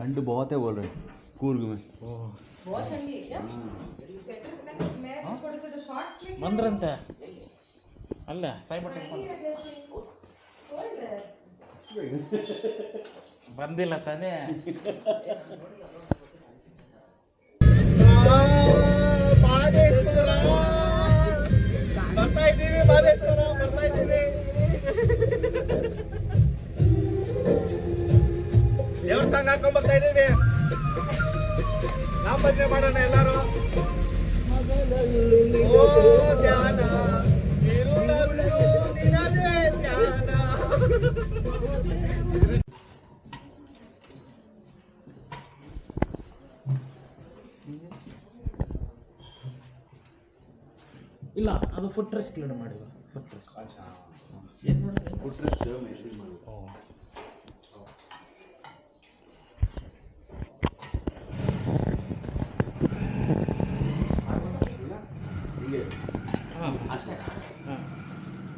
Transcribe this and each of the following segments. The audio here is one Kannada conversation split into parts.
ठंड बहुत है बोल रहे कूर्ग में। बहुत ठंडी है क्या? मैं तो छोटे छोटे शॉर्ट्स लेके ಬಂದ್ರಂತೆ ಅಲ್ಲ ಸಾಯ್ಬಟ್ಟೆ ಬಂದಿಲ್ಲ ತಾನೇ. ಬರ್ತಾ ಇದ್ದೀವಿ ಮಾದೇಶ್ವರ, ಬರ್ತಾ ಇದ್ದೀವಿ. ದೇವ್ರ ಸಾಂಗ್ ಹಾಕೊಂಡ್ ಬರ್ತಾ ಇದ್ದೀವಿ. ನಾಮ ಭಜನೆ ಮಾಡೋಣ ಎಲ್ಲಾರು. ಓ ಧ್ಯಾನ ಇರುಳಲ್ಲೂ ನಿನದೇ ಧ್ಯಾನ. ಇಲ್ಲ ಅದು ಫುಡ್ ರೆಸ್ಟ್ ಕ್ಲೀನ್ ಮಾಡಿಲ್ಲ. ಫುಡ್ ರೆಸ್ಟ್ ಏನು ನೋಡಿ फुट रेस्ट मेंटेन माಡು. ಹಾಂ ಅಷ್ಟೇ. ಹಾಂ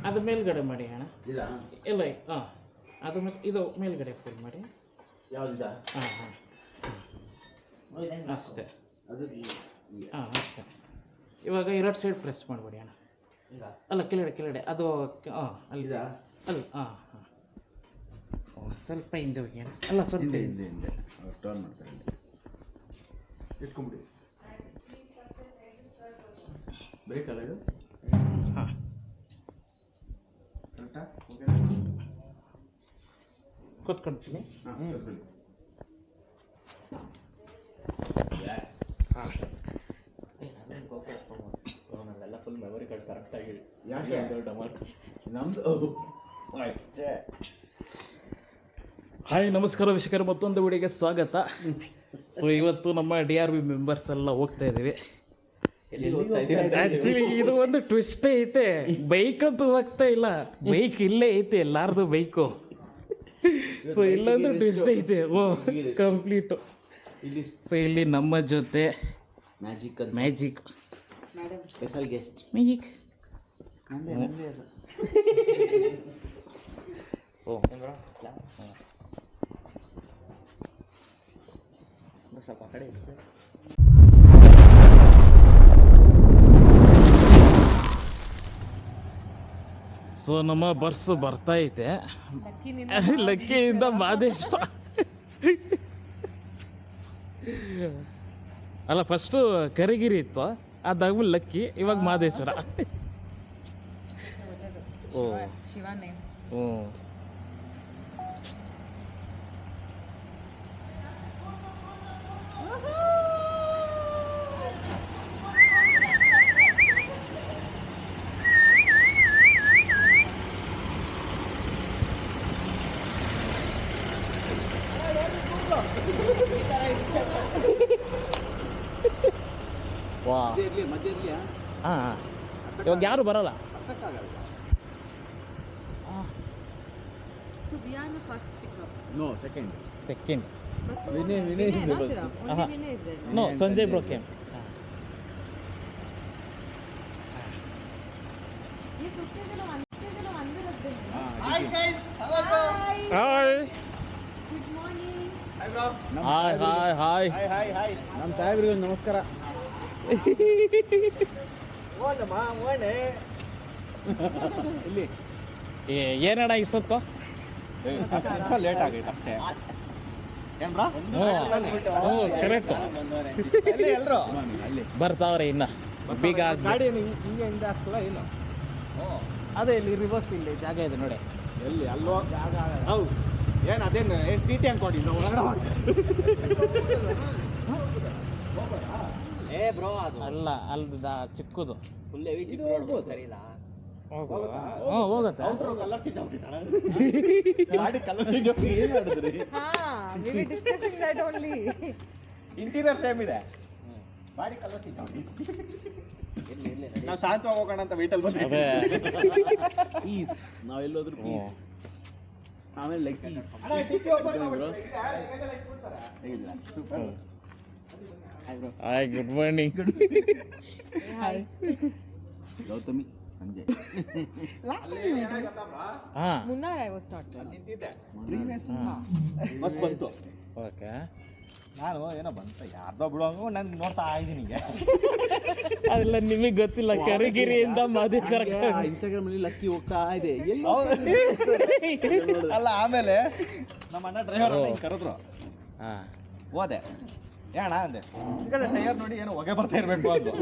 ಅದು ಮೇಲ್ಗಡೆ ಮಾಡಿ ಅಣ್ಣ. ಇದಾ ಇಲ್ಲ ಹಾಂ ಅದು ಮತ್ತೆ ಇದು ಮೇಲ್ಗಡೆ ಫುಲ್ ಮಾಡಿ. ಯಾವ್ದಿದಾ? ಹಾಂ ಹಾಂ ಅಷ್ಟೇ. ಅದು ಹಾಂ ಅಷ್ಟೇ. ಇವಾಗ ಎರಡು ಸೈಡ್ ಪ್ರೆಸ್ ಮಾಡಬೇಡಿ ಅಣ್ಣ. ಅಲ್ಲ ಕೆಳಗಡೆ ಕೆಳಗಡೆ ಅದು ಹಾಂ ಅಲ್ಲಿದೆ ಅಲ್ಲ ಹಾಂ ಹಾಂ ಸ್ವಲ್ಪ ಹಿಂದೆ ಹೋಗಿ ಅಣ್ಣ. ಅಲ್ಲ ಸ್ವಲ್ಪ ಹಿಂದೆ ಹಿಂದೆ ಹಿಂದೆ ಟರ್ನ್ ಮಾಡ್ತಾರೆ. ಇಟ್ಕೊಂಬಿಡಿ. ಬ್ರೇಕ್ ಅಲ್ಲ ಇದು? ಹಾಂ ಕರೆಕ್ಟಾ? ಓಕೆ ಕೂತ್ಕೊಳ್ತೀನಿ. ಹಾಂ ಕೂತ್ಕೊಳ್ಳಿ. ಯಸ್. ಹಾಂ ನನ್ನೆಲ್ಲ ಫುಲ್ ಮೆಮೊರಿ ಕಾರ್ಡ್ ಕರೆಕ್ಟ್ ಆಗಿ ಯಾಕೆ? ನಮ್ದು ಅಷ್ಟೇ. ಹಾಯ್ ನಮಸ್ಕಾರ ವೀಕ್ಷಕರು, ಮತ್ತೊಂದು ವಿಡಿಯೋಗೆ ಸ್ವಾಗತ. ಸೊ ಇವತ್ತು ನಮ್ಮ DRB ಮೆಂಬರ್ಸ್ ಎಲ್ಲ ಹೋಗ್ತಾ ಇದ್ದೀವಿ. ಆ್ಯಕ್ಚುಲಿ ಇದು ಒಂದು ಟ್ವಿಸ್ಟ್ ಐತೆ. ಬೈಕ್ ಅಂತೂ ಹೋಗ್ತಾ ಇಲ್ಲ, ಬೈಕ್ ಇಲ್ಲೇ ಐತೆ ಎಲ್ಲಾರ್ದು ಬೈಕು. ಸೊ ಇಲ್ಲೊಂದು ಟ್ವಿಸ್ಟ್ ಐತೆ. ಓ ಕಂಪ್ಲೀಟು. ಸೊ ಇಲ್ಲಿ ನಮ್ಮ ಜೊತೆ magic magic special guest magic ನಂದೇ ಅದು. ಓ ಸ್ವಲ್ಪ ಆ ಕಡೆ ಇರುತ್ತೆ. ಸೊ ನಮ್ಮ ಬಸ್ಸು ಬರ್ತಾ ಐತೆ. ಲಕ್ಕಿಯಿಂದ ಮಾದೇಶ್ವರ. ಅಲ್ಲ ಫಸ್ಟು ಕರಿಗಿರಿ ಇತ್ತು, ಅದಾದ್ಮೇಲೆ ಲಕ್ಕಿ, ಇವಾಗ ಮಾದೇಶ್ವರ. ಓ ಶಿವಾನೇ ಹ್ಞೂ ವಾ ಇರ್ಲಿ ಮಧ್ಯ ಇರ್ಲಿ. ಹಾಂ ಹಾಂ ಇವಾಗ ಯಾರು ಬರಲ್ಲ. So we are the first pickup. No second. Second बस Vinay Vinay is ना the सिर्फ Uh-huh. only Vinay is there. No and Sanjay Sanjay. Broken. ये सुट्टे जनो अंदर रखते हैं. Hi guys, how are you? Hi Good morning. Hi bro. Hi hi hi. Hi hi hi. ನಮ್ಮ ಸಾಹೇಬ್ರಿಗೆ ಒಂದು ನಮಸ್ಕಾರ. ಓನಮ್ಮ ಓನೆ. ಇಲ್ಲಿ ಏನಣ್ಣ ಇಷ್ಟೊತ್ತು? ಸ್ವಲ್ಪ ಲೇಟ್ ಆಗೈತೆ ಅಷ್ಟೇ. ಏನ್ ಬ್ರಾ? ಹ್ಞೂ ಕರೆಕ್ಟ್. ಎಲ್ಲಿ ಎಲ್ರು? ಅಲ್ಲಿ ಬರ್ತಾವ್ರೆ ಇನ್ನ ಬೀಗ ಗಾಡಿ ಹಿಂಗೆ ಹಿಂದೆ ಹಾಕ್ಸಲ್ಲ ಏನು? ಅದೇ ಇಲ್ಲಿ ರಿವರ್ಸ್ ಇಲ್ಲಿ ಜಾಗ ಇದೆ ನೋಡಿ. ಎಲ್ಲಿ ಅಲ್ಲೋ ಹೌದು. ಏನು ಅದೇನು ಏನು ಟಿ ಟಿ ಅನ್ಕೊಂಡು ನಾವು ಒಳಗಡೆ ಏ ಬ್ರೋ ಅದು ಅಲ್ಲ ಅಲ್ಲಿ ಚಿಕ್ಕದು ಫುಲ್ ಹೆವಿ ಚಿಕ್ಕ ರೋಡ್ ಸರಿ ಇಲ್ಲ. ಹೋಗುತ್ತಾ? ಹ್ಞೂ ಹೋಗುತ್ತೆ. ಕಲರ್ ಚೇಂಜ್ ಆಗ್ಬಿಟ್ಟಿದ್ದಾಳೆ. ಗಾಡಿ ಕಲರ್ ಚೇಂಜ್ ಆಗ್ಬಿಟ್ಟು ಏನು ಮಾಡಿದ್ರಿ? हाँ, we were discussing that only. Interior same ಇದೆ, ಗಾಡಿ ಕಲರ್ ಚೇಂಜ್ ಆಗ್ಬಿಟ್ಟು. ನಾವು ಶಾಂತವಾಗಿ ಹೋಗೋಣ ಅಂತ ವೆಯ್ಟಲ್ಲಿ ಅದೇ ಬಂದಿದ್ದೀವಿ. ಪೀಸ್ ನಾವೆಲ್ಲೋದ್ರೂ ಪೀಸ್. ಆಮೇಲೆ leg piece. Super. Hi good morning. Hi. Gautami Sanjay. Last time ಹಾಂ Munnar I was not there. ನಿಂತಿದ್ದೆ ಪ್ರೀವಿಯಸ್ ಬಸ್ ಬಂತು. ಓಕೆ ನಾನು ಏನೋ ಬಂತ ಯಾರ್ದೋ ಬಿಡುವಂಗ ನಾನು ನೋಡ್ತಾ ಇದ್ದೀನಿ ಈಗ. ಅದೆಲ್ಲ ನಿಮಗೆ ಗೊತ್ತಿಲ್ಲ, ಕರಿಗಿರಿಯಿಂದ ಮಾದೇಶ್ವರ ಇನ್ಸ್ಟಾಗ್ರಾಮ್ ಅಲ್ಲಿ ಲಕ್ಕಿ ಹೋಗ್ತಾ ಇದೆ. ಅಲ್ಲ ಆಮೇಲೆ ನಮ್ಮ ಅಣ್ಣ ಡ್ರೈವರ್ ಕರೆದ್ರು, ಹಾಂ ಹೋದೆ ಯಾಣ ಅಂದೆ, ಈ ಕಡೆ ಟೈರ್ ನೋಡಿ ಏನೋ ಹೊಗೆ ಬರ್ತಾ ಇರಬೇಕು ಅಂದ್ರು.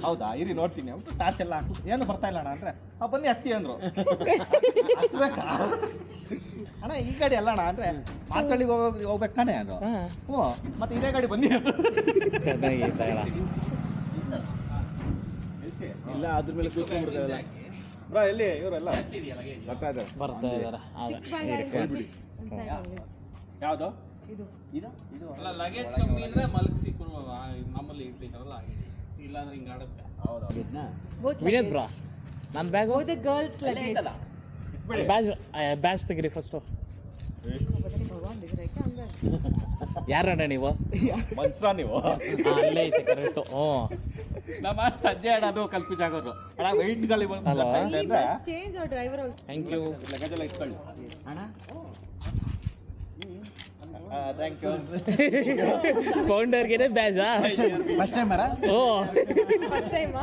ಹೌದಾ ಇರಿ ನೋಡ್ತೀನಿ ಅಂತ ಟಾರ್ಚ್ ಎಲ್ಲ ಹಾಕು, ಏನು ಬರ್ತಾ ಇಲ್ಲ ಅಣ್ಣ ಅಂದ್ರೆ ಬನ್ನಿ ಹತ್ತಿ ಅಂದ್ರು. ಹತ್ಬೇಕಾ ಅಣ್ಣ ಈ ಗಾಡಿ ಅಲ್ಲ ಅಣ್ಣ ಅಂದ್ರೆ ಮಾರ್ಕಳ್ಳಿಗೆ ಹೋಗ್ಬೇಕು ತಾನೆ ಅಂದ್ರು. ಹ್ಞೂ ಮತ್ತೆ ಇದೇ ಗಾಡಿ ಬನ್ನಿ ಚೆನ್ನಾಗೈತೆ ಇಲ್ಲ ಅದ್ರ ಮೇಲೆ ಕೂತ್ಕೊಂಡ್ಬಿಡ್ತಾರಲ್ಲ. ಬ್ರೋ ಎಲ್ಲಿ ಇವರೆಲ್ಲ ಬರ್ತಾ ಇದ್ದಾರೆ. ಬರ್ತಾ ಇದಾರೆ. ಯಾವುದು ಇದು ಇದು ಇದು ಅಲ್ಲ ಲಗೇಜ್ ಕಮ್ಮಿ ಇದ್ರೆ ಮಲಗಿಸಿ ಮಾಮೂಲಿ ಇಟ್ಟಿದ್ದಾರಲ್ಲ ಇಲ್ಲಾಂದ್ರೆ ಹಿಂಗೆ ಆಡುತ್ತೆ. both ವಿನೋದ್ ಬ್ರಾ, ನನ್ನ bag both the girls luggage. Batch ತೆಗಿರಿ ಫಸ್ಟು. ಭಗವಾನ್ ಬಿದ್ರೈತೆ ಹಂಗ ಯಾರಣ್ಣ ನೀವು? ಮನ್ಸ್ರಾ ನೀವು? ಅಲ್ಲೇ ಐತೆ ಕರೆಕ್ಟು. ಹ್ಞೂ ನಮ್ಮ ಸಂಜೆ ಅಣ್ಣದು ಕಲ್ಪಿಸಾಗೋರು ಅಣ್ಣ ವೆಯ್ಟ್ಗಳು Hello. we must change our driver also. Thank you. Luggage ಎಲ್ಲ ಇಟ್ಕೊಳ್ಳಿ ಅಣ್ಣ. Thank you. ಫೌಂಡರ್ಗೆ ಬ್ಯಾಜಾ ಫಸ್ಟ್ ಟೈಮ್ ಬರ ಓ First time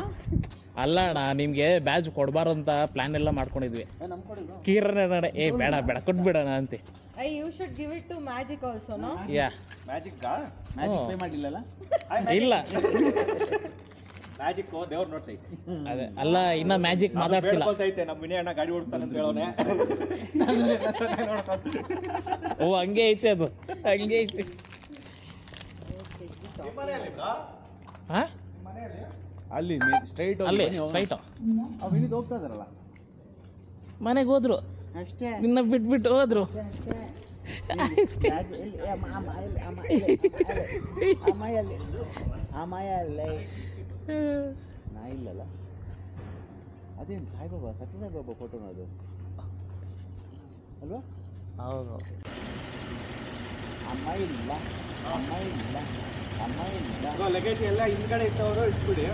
ಅಲ್ಲ ಅಣ್ಣ, ನಿಮಗೆ ಬ್ಯಾಜ್ ಕೊಡಬಾರ್ದು ಅಂತ ಪ್ಲಾನ್ ಎಲ್ಲ ಮಾಡ್ಕೊಂಡಿದ್ವಿ. ಕೀರನ ನಡೆ ಬೇಡ ಬೇಡ ಕೊಟ್ಬಿಡೋಣ ಅಂತೆ. you should give it to Magic also, no? Yeah Magic Magic play ಮಾಡಿಲ್ಲಲ್ಲ. ಇಲ್ಲ ಮ್ಯಾಜಿಕ್ ದೇವ್ರು ನೋಡ್ತೈತಿ. ಅದೇ ಅಲ್ಲ, ಇನ್ನ ಮ್ಯಾಜಿಕ್ ಮಾತಾಡ್ಸಿಲ್ಲ. ಐತೆ ನಮ್ಮ ವಿನಯ್ ಅಣ್ಣ ಗಾಡಿ ಓಡಿಸ್ತಾನೆ ಅಂತ ಹೇಳೋನೆ. ಓ ಹಂಗೆ ಐತೆ, ಅದು ಹಂಗೆ ಐತೆ. ಹಾ ಅಲ್ಲಿ ಸ್ಟ್ರೈಟ್ ಅಲ್ಲಿ ಸ್ಟ್ರೈಟು ವಿನಿದ್ ಹೋಗ್ತಾ ಇದಾರಲ್ಲ. ಮನೆಗೆ ಹೋದ್ರು, ಅಷ್ಟೇ. ನಿನ್ನ ಬಿಟ್ಬಿಟ್ಟು ಹೋದ್ರು. ನಾ ಇಲ್ಲಲ್ಲ. ಅದೇನು ಸಾಯಿಬಾಬಾ, ಸತ್ಯ ಸಾಯಿಬಾಬಾ ಫೋಟೋನ ಅದು ಅಲ್ವಾ? ಹೌದು. ಅಮ್ಮ ಇಲ್ಲ, ಅಮ್ಮ ಇಲ್ಲ, ಅಮ್ಮ ಇಲ್ಲ. ಲಗೇಜ್ ಎಲ್ಲ ಹಿಂದ್ಗಡೆ ಇಟ್ಟವರು ಇಟ್ಬಿಡಿ.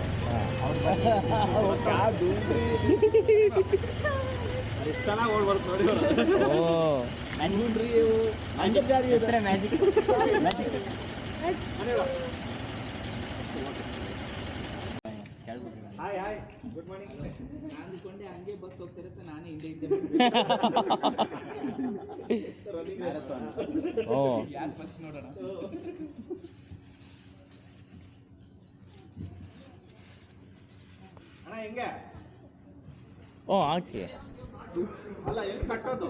ಎಷ್ಟು ಚೆನ್ನಾಗಿ ಓಡ್ಬಾರ್ದು ನೋಡಿ. ಓ ಮ್ಯಾಜಿಕ್ ಹೆಸರೇ magic. Magic hi hi good morning. ಅಂದ್ಕೊಂಡೆ ಹಂಗೆ ಬಸ್ ಹೋಗ್ತಿರುತ್ತೆ, ನಾನೇ ಹಿಂದೆ ಇದ್ದೆ. ಓ ಯಾರು ಫಸ್ಟ್ ನೋಡೋಣ. ಅಣ್ಣ ಹೆಂಗೆ? ಓ ಹಾಕಿ. ಅಲ್ಲ ಎಲ್ಲಿ ಕಟ್ಟೋದು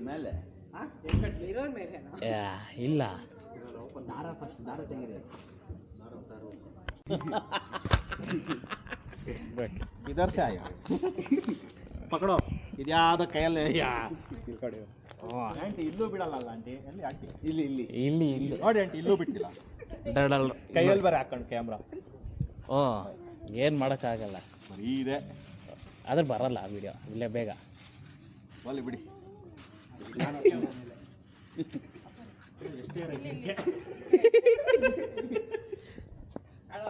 ಮೇಲೆ ಇರೋರ್ ಮೇಲೆ ಯಾ, ಇಲ್ಲ ದಾರ ಫಸ್ಟ್ ದಾರ ತೆಗೀರಿ. इधर से आया पकड़ो ಇದ್ಯಾವುದೋ ಕೈಯಲ್ಲಿ ಆಂಟಿ ಇಲ್ಲೂ ಬಿಡಲ್ಲ ಆಂಟಿ. ಎಲ್ಲಿ ಆಂಟಿ? ಇಲ್ಲಿ ಇಲ್ಲಿ ಇಲ್ಲಿ ಇಲ್ಲಿ ನೋಡಿ ಆಂಟಿ, ಇಲ್ಲೂ ಬಿಟ್ಟಿಲ್ಲ. ಡಡಲ್ ಕೈಯಲ್ಲಿ ಬರ ಹಾಕೊಂಡು ಕ್ಯಾಮ್ರಾ. ಓ ಏನು ಮಾಡೋಕ್ಕಾಗಲ್ಲ, ಬರೀ ಇದೆ. ಆದ್ರೆ ಬರಲ್ಲ ವಿಡಿಯೋ ಇಲ್ಲೇ ಬೇಗ. ಒಲ್ಲಿ ಬಿಡಿ.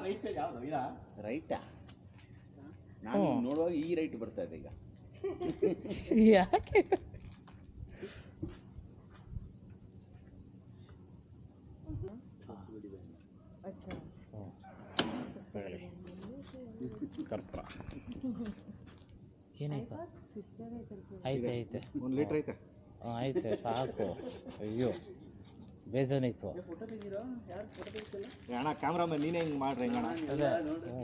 ರೈಟ್ ಸೈಡ್ ಯಾವುದು ಇದಾ? ರೈಟಾ? ನಾನು ನೋಡುವಾಗ ಈ ರೈಟ್ ಬರ್ತಾ ಇದೆ ಈಗ. ಯಾಕೆ? ಕರ್ಪೂರ ಏನಾಯ್ತು? ಐತೆ ಐತೆ, 1 ಲೀಟ್ರ್ ಐತೆ. ಐತೆ ಸಾಕು. ಅಯ್ಯೋ ಬೇಜಾನಾಯ್ತು. ಅಣ್ಣ ಕ್ಯಾಮ್ರಾಮನ್ ನೀನೇ ಹಿಂಗೆ ಮಾಡ್ರಿ ಹೆಂಗಣ್ಣ? ಅದೇ ಹ್ಞೂ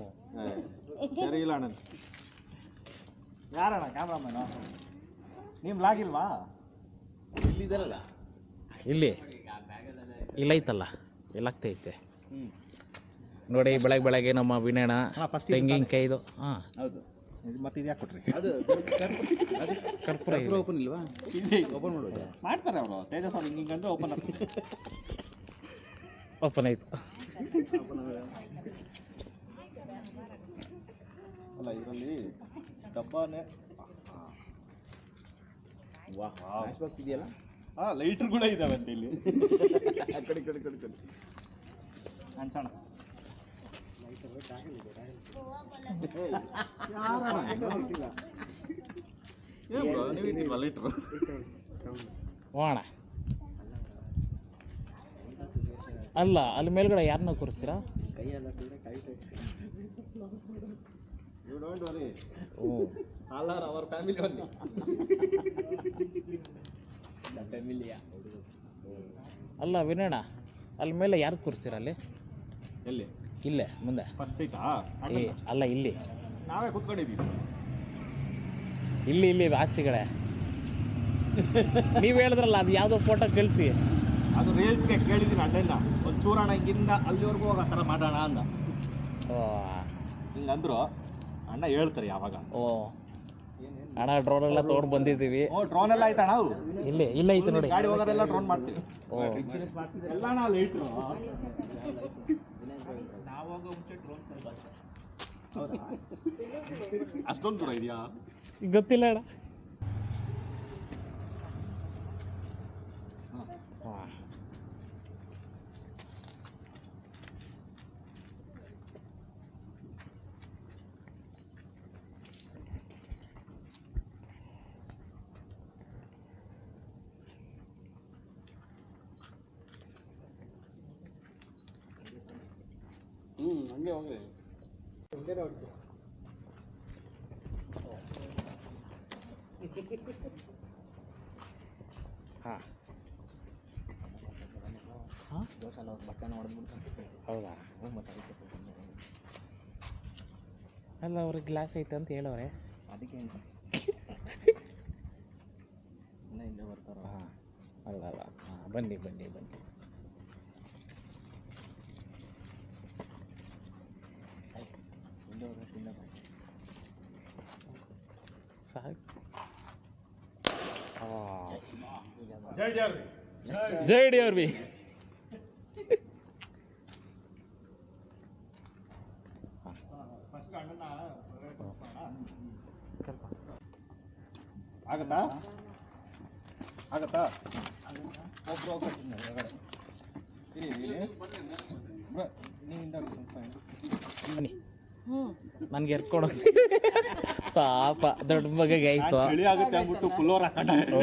ಸರಿ ಇಲ್ಲ ಅಣ್ಣ. ಯಾರಣ್ಣ ಕ್ಯಾಮ್ರಾಮನ್? ನೀವು ಲಾಗಿಲ್ವಾ? ಇಲ್ಲಿದ್ದಾರಲ್ಲ. ಇಲ್ಲಿ ಇಲ್ಲೈತಲ್ಲ, ಇಲ್ಲಾಗ್ತೈತೆ ನೋಡಿ. ಬೆಳಗ್ಗೆ ಬೆಳಗ್ಗೆ ನಮ್ಮ ವಿನಯಣ ತೆಂಗಿನಕಾಯ್ದು. ಹಾಂ ಹೌದು. ಮತ್ತೆ ಇದು ಯಾಕೆ ಕೊಟ್ರಿ? ಅದು ಕರ್ಪೂರ ಇದೆ. ಓಪನ್ ಇಲ್ವಾ? ಓಪನ್ ಮಾಡೋದು ಮಾಡ್ತಾರೆ ಅವರು. ತೇಜಸ್ ಅವ್ರು ಹಿಂಗೆ ಅಂದ್ರೆ ಓಪನ್ ಆಗ್ತದೆ. ಓಪನ್ ಆಯ್ತು. ಅಲ್ಲ ಇದರಲ್ಲಿ ಡಬ್ಬಾನೆ. ವಾಹ್, ಮ್ಯಾಚ್ ಬಾಕ್ಸ್ ಇದೆಯಲ್ಲ. ಲೈಟ್ರ್ ಕೂಡ ಇದಾವೆ ಅಂತ ಇಲ್ಲಿ. ಕಡೆ ಕಡೆ ಕಡೆ ಕಡೆ ಅನ್ಸೋಣ. ನೀವು ಲೈಟ್ರು ಹೋಣ ಅಲ್ಲ ಅಲ್ಲಿ ಮೇಲ್ಗಡೆ ಯಾರನ್ನ ಕೂರಿಸ್ತೀರಾ? You don't worry. O All are our family only. ಅಲ್ಲ ವಿನಯಣ್ಣ, ಅಲ್ಲಿ ಮೇಲೆ ಯಾರು ಕೂರಿಸ್ತೀರಾ? ಅಲ್ಲಿ ಎಲ್ಲಿ? ಇಲ್ಲೇ ಮುಂದೆ. ಫಸ್ಟ್ ಸೀಟಾ? ಏ ಅಲ್ಲ, ಇಲ್ಲಿ ನಾವೇ ಕೂತ್ಕೊಂಡಿದ್ದೀವಿ. ಇಲ್ಲಿ ಆಚೆಗಡೆ ನೀವು ಹೇಳಿದ್ರಲ್ಲ, ಅದು ಯಾವುದೋ ಫೋಟೋ ಕಳಿಸಿ. ಅದು ರೀಲ್ಸ್ಗೆ ಕೇಳಿದ್ದೀನಿ ಅಣ್ಣನ, ಒಂದು ಚೂರಣ ಹಿಂಗಿಂದ ಅಲ್ಲಿವರೆಗೂ ಹೋಗೋ ಥರ ಮಾಡೋಣ ಅಂದ. ಓ ಹಿಂಗಂದ್ರು ಅಣ್ಣ ಹೇಳ್ತಾರೆ ಯಾವಾಗ. ಓ ಅಣ್ಣ ಡ್ರೋನ್ ಎಲ್ಲ ತೊಗೊಂಡು ಬಂದಿದ್ದೀವಿ. ಓ ಡ್ರೋನ್ ಎಲ್ಲ ಆಯ್ತಾ? ನಾವು ಇಲ್ಲೇ ಐತೆ ನೋಡಿ. ಗಾಡಿ ಹೋಗೋದೆಲ್ಲ ಡ್ರೋನ್ ಮಾಡ್ತೀವಿ. ಓ ಎಲ್ಲ ನಾವು ಲೈಟ್ರು. ಅಷ್ಟೊಂದು ದೂರ ಇದೆಯಾ? ಗೊತ್ತಿಲ್ಲ ಅಣ್ಣ. ಹಂಗೆ ಹೋಗ್ರಿ. ಹೌದಾ? ಅಲ್ಲ ಅವ್ರಿಗೆ ಗ್ಲಾಸ್ ಐತೆ ಅಂತ ಹೇಳೋರೆ, ಅದಕ್ಕೆ ಹಿಂದೆ ಬರ್ತಾರ. ಹಾಂ ಅಲ್ಲ ಹಾಂ ಬನ್ನಿ ಸಾಕು. ಜೈ ಡಿ ಆರ್ ಬಿ. ಆಗತ್ತಾ ಒಬ್ರು ಹೋಗ್ಬಿಟ್ಟಿನಿ ಹೊರಗಡೆ. ನೀವಿಂದ ಸ್ವಲ್ಪ ಬನ್ನಿ, ನನಗೆ ಎರ್ಕೊಡೋ ಪಾಪ ದೊಡ್ಡ ಮಗಗೆ ಆಯ್ತು. ಚಳಿ ಆಗುತ್ತೆ ಅಂದ್ಬಿಟ್ಟು ಕುಲ್ಲೋರ್ ಹಾಕೊಂಡೆ. ಓ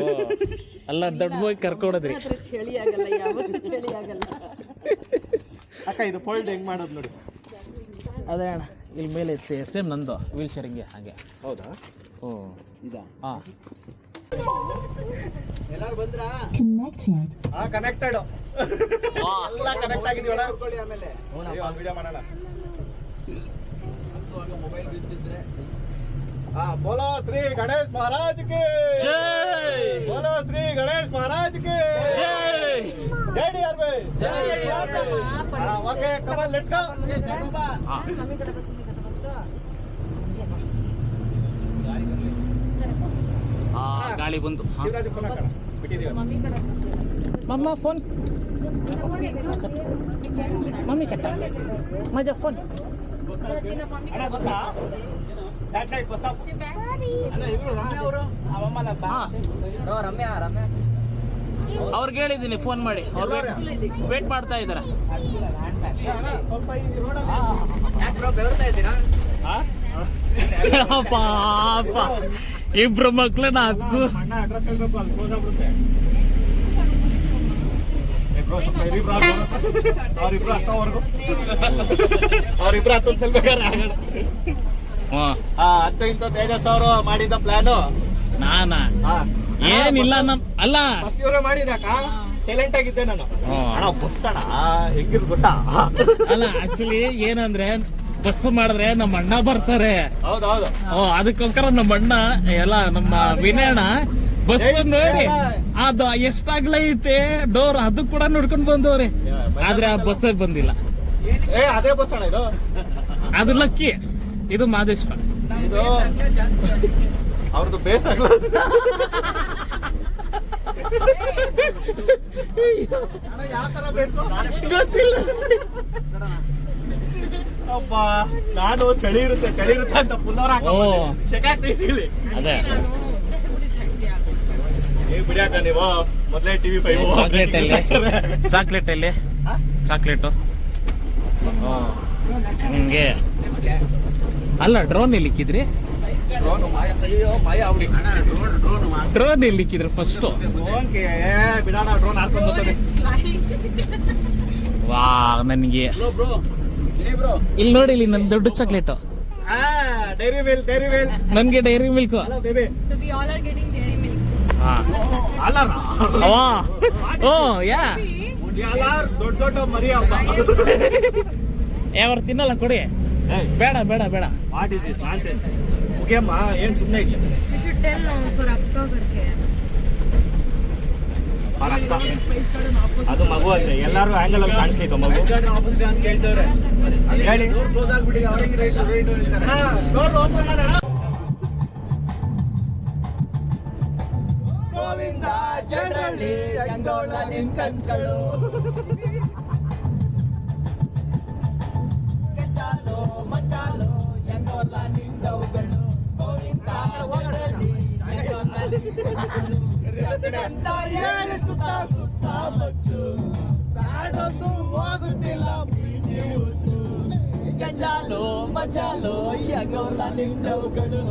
ಅಲ್ಲ, ದೊಡ್ಡ ಮಗ ಕರ್ಕೊಡೋದ್ರಿ. ಚಳಿ ಆಗಲ್ಲ, ಯಾವತ್ತೂ ಚಳಿ ಆಗಲ್ಲ. ಅಕ್ಕ ಇದು ಫೋಲ್ಡ್ ಹೆಂಗ್ ಮಾಡೋದು ನೋಡಿ. ಅದೇ ಅಣ್ಣ, ಇಲ್ಲಿ ಮೇಲೆ ಸೇಮ್ ನಂದು ವೀಲ್ ಶೇರಿಂಗ್ಗೆ ಹಾಗೆ. ಹೌದಾ? ಓ ಇದಾ? ಹಾಂ ಎಲ್ಲಾರು ಬಂದ್ರಾ? Connected. ಕನೆಕ್ಟೆಡ್. ಎಲ್ಲ ಕನೆಕ್ಟ್ ಆಗಿದೀವಲ್ಲ. ಆಮೇಲೆ ವಿಡಿಯೋ ಮಾಡೋಣ. बोलो श्री गणेश महाराज की जय। बोलो श्री गणेश महाराज की ಜೈ. जय DRB. Okay come on let's go. ಗಾಳಿ ಬಂತು. ಶಿವರಾಜ್ ಫೋನ್ ಹಾಕೋಣ ಬಿಟ್ಟಿದೀವಿ. ಮಮ್ಮ ಫೋನ್, ಮಮ್ಮಿ ಕಟ್ಟ ಮಜಾ ಫೋನ್. ಅಣ್ಣ ಗೊತ್ತಾ ಸ್ಯಾಟಲೈಟ್ ಬಸ್ ಸ್ಟಾಪ್? ಅಲ್ಲ ಇವರು ರಮ್ಯಾ ಅವರು ರಮ್ಯಾ ಅವ್ರಿಗೆ ಹೇಳಿದ್ದೀನಿ ಫೋನ್ ಮಾಡಿ, ಅವ್ರು ವೇಟ್ ಮಾಡ್ತಾ ಇದ್ದಾರೆ. ಸ್ವಲ್ಪ ಈ ರೋಡಲ್ಲಿ ಯಾಕೆ ಬ್ರೋ ಬೆವರ್ತಾ ಇದ್ದೀರಾ? ಪಾಪ ಇಬ್ರು ಮಕ್ಳನ್ನ ಹಚ್ಚು. ಅಣ್ಣ ಅಡ್ರೆಸ್ ಹೇಳ್ಬೇಕು, ಅಲ್ಲಿ ಕ್ಲೋಸ್ ಆಗ್ಬಿಡುತ್ತೆ. ಅವ್ರಿಬ್ರು ಅಕ್ಕವರೆಗೂ ಅವ್ರಿಬ್ರು ಹತ್ತೊಂದು ಬೇಕಾದ್ರೆ ಆಗೋಣ. ಅಂತ ಇಂಥ ತೇಜಸ್ ಅವರು ಮಾಡಿದ ಪ್ಲಾನು ನಾನಾ ಏನಿಲ್ಲ ಅಲ್ಲ ಫಸ್ಟ್ ಇವರೇ ಮಾಡಿದಾಕ ಸೈಲೆಂಟ್ ಆಗಿದ್ದೆ ನಾನು. ಹ್ಮ್. ಅಣ್ಣ ಬಸ್ ಅಣ್ಣ ಹೆಂಗಿರ್ ಗೊತ್ತಾ? ಅಲ್ಲ ಆಕ್ಚುಲಿ ಏನಂದ್ರೆ ಬಸ್ ಮಾಡಿದ್ರೆ ನಮ್ಮ ಅಣ್ಣ ಬರ್ತಾರೆ. ಹೌದೌದು. ಅದಕ್ಕೋಸ್ಕರ ನಮ್ಮ ಅಣ್ಣ ಎಲ್ಲ ನಮ್ಮ ವಿನಯಣ್ಣ ಬಸ್ ನೋಡಿ ಅದು ಎಷ್ಟಾಗ್ಲೈತೆ ಡೋರ್ ಅದು ಕೂಡ ನೋಡ್ಕೊಂಡ್ ಬಂದವ್ರೆ, ಆದ್ರೆ ಆ ಬಸ್ ಬಂದಿಲ್ಲ. ಅದೇ ಬಸ್ ಅಣ್ಣ ಇದು. ಅದು ಲಕ್ಕಿ. ಇದು ಮಾದೇಶ್ವರ. ಇದು ಅವ್ರದ್ದು ಬೇಸಾಗ್ಲ. ಯಾವ ತರ ಬೇಸು ಗೊತ್ತಿಲ್ಲ. ಅಪ್ಪ ನಾನು ಚಳಿ ಇರುತ್ತೆ ಅಂತ ಪುಲ್ಲೋರ್ ಶೆಕಾಗ್ತಿದ್ದೀನಿ. ಅದೇ ಬಿಡಿಯಾಕ ನೀವು ಮೊದಲೇ ಟಿವಿ 5 ಚಾಕ್ಲೇಟ್ ಎಲ್ಲಿ ಚಾಕ್ಲೇಟು ನಿಮ್ಗೆ ಅಲ್ಲ ಡ್ರೋನ್ ಎಲ್ಲಿ ಇಕ್ಕಿದ್ರಿ? ಡ್ರೋನ್ ಎಲ್ಲಿ ಇಕ್ಕಿದ್ರಿ ಫಸ್ಟ್? ಬಿಡೋಣ ಡ್ರೋನ್ ಹಾರ್ಕೊಂಡು ಬರ್ತದೆ. ವಾ ನನಗೆ ಬ್ರೋ ಇಲ್ಲಿ ನೋಡಿ, ಇಲ್ಲಿ ನನ್ನ ದೊಡ್ಡ ಚಾಕ್ಲೇಟು, ಡೈರಿ ಮಿಲ್ಕ್ ನನಗೆ dairy milk. Hello baby So we all are getting dairy milk. ವಾ ಓ ಯಾ ದೊಡ್ಡ ಮರಿ ಹಬ್ಬ. ಅವ್ರು ತಿನ್ನಲ್ಲ ಕೊಡಿ. ಬೇಡ ಬೇಡ ಬೇಡ. What is this nonsense? ಮುಗಿಯಮ್ಮ, ಏನ್ ಸುಮ್ಮನೆ ಇಲ್ಲ. You should tell for Akka करके. ಅದು ಮಗು ಅಂತೆ, ಎಲ್ಲಾರು ಆಂಗಲ್ ಅಲ್ಲಿ ಕಾಣಿಸ್ತು ಮಗು. ಕೇಳ್ತವ್ರೆ ಹೇಳಿ. ಕ್ಲೋಸ್ ಆಗ್ಬಿಟ್ಟಿದೆ, ಅವರಿಗೆ ರೈಟ್ ಹೇಳ್ತಾರೆ. ಗೋವಿಂದ ಜನರಲಿ ಹೆಂಗೋಳ ನಿನ್ ಕನ್ಸ್ಗಳು, ಕೆಚ್ಚಾಲೋ ಮಚ್ಚಾಲೋ ಹೆಂಗೋಳ ನಿಂದವುಗಳು, ಗೋವಿಂದ ಜನರಲಿ ಹೆಂಗೋಳ ನಿನ್ ಕನ್ಸ್ಗಳು, ಏನು ಸುತ್ತ ಸುತ್ತ ಮಚ್ಚು, ಬ್ಯಾಡೊಂದು ಹೋಗುತ್ತಿಲ್ಲ ಪ್ರೀತಿ ಹುಚ್ಚು, ಕೆಚ್ಚಾಲೋ ಮಚ್ಚಾಲೋ ಹೆಂಗೋಳ ನಿಂದವುಗಳು.